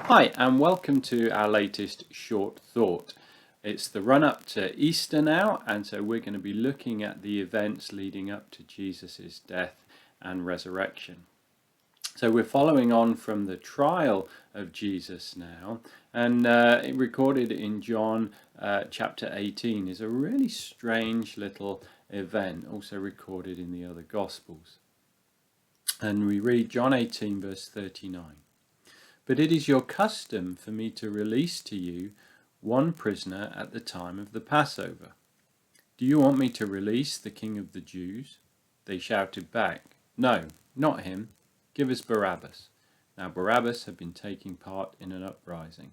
Hi, and welcome to our latest short thought. It's the run up to Easter now, and so we're going to be looking at the events leading up to Jesus' death and resurrection. So we're following on from the trial of Jesus now, and it recorded in John chapter 18 is a really strange little event, also recorded in the other Gospels. And we read John 18 verse 39. But it is your custom for me to release to you one prisoner at the time of the Passover. Do you want me to release the King of the Jews? They shouted back, No, not him. Give us Barabbas. Now Barabbas had been taking part in an uprising.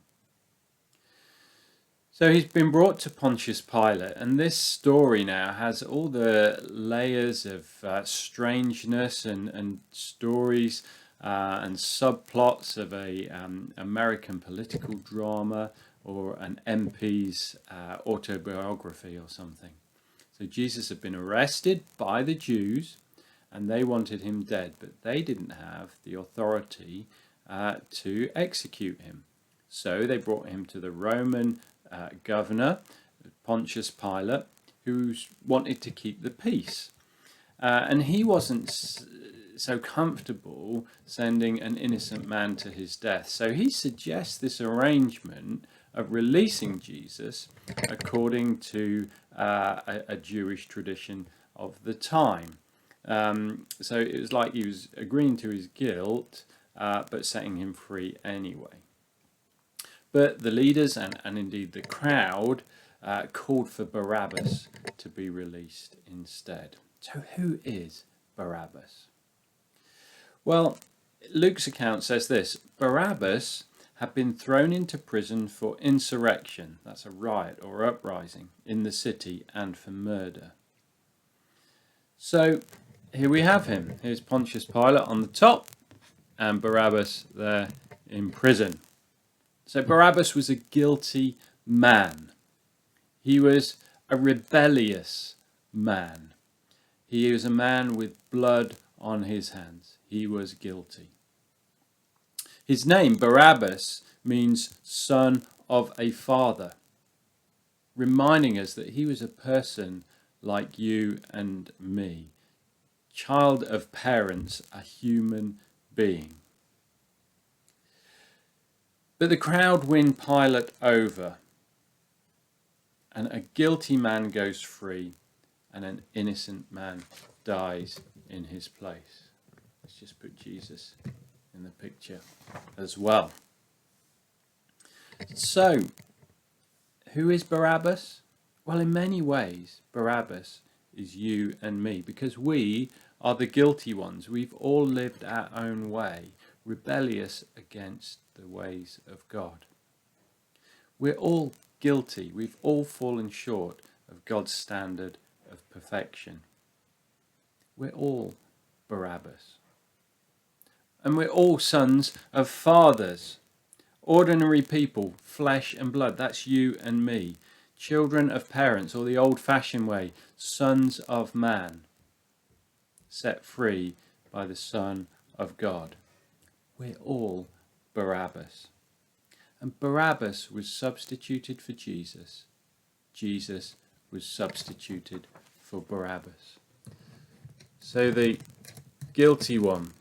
So he's been brought to Pontius Pilate, and this story now has all the layers of strangeness and stories and subplots of a American political drama or an MP's autobiography or something. So Jesus had been arrested by the Jews, and they wanted him dead, but they didn't have the authority to execute him. So they brought him to the Roman governor, Pontius Pilate, who wanted to keep the peace. And he wasn't so comfortable sending an innocent man to his death. So he suggests this arrangement of releasing Jesus according to a Jewish tradition of the time. So it was like he was agreeing to his guilt, but setting him free anyway. But the leaders and indeed the crowd called for Barabbas to be released instead. So who is Barabbas? Well, Luke's account says this: Barabbas had been thrown into prison for insurrection, that's a riot or uprising, in the city, and for murder. So here we have him. Here's Pontius Pilate on the top and Barabbas there in prison. So Barabbas was a guilty man. He was a rebellious man. He was a man with blood on his hands. He was guilty. His name, Barabbas, means son of a father, reminding us that he was a person like you and me, child of parents, a human being. But the crowd win Pilate over, and a guilty man goes free, and an innocent man dies in his place. Let's just put Jesus in the picture as well. So, who is Barabbas? Well, in many ways, Barabbas is you and me, because we are the guilty ones. We've all lived our own way, rebellious against the ways of God. We're all guilty. We've all fallen short of God's standard of perfection. We're all Barabbas. And we're all sons of fathers. Ordinary people, flesh and blood. That's you and me. Children of parents, or the old-fashioned way, sons of man, set free by the Son of God. We're all Barabbas. And Barabbas was substituted for Jesus. Jesus was substituted for Barabbas. So the guilty one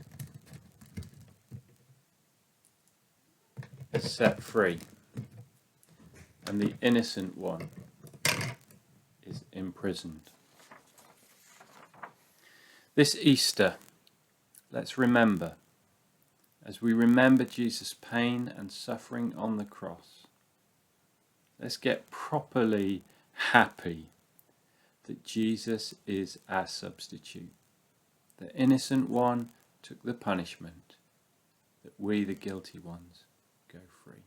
is set free, and the innocent one is imprisoned. This Easter, let's remember, as we remember Jesus' pain and suffering on the cross, let's get properly happy that Jesus is our substitute. The innocent one took the punishment, that we, the guilty ones, go free.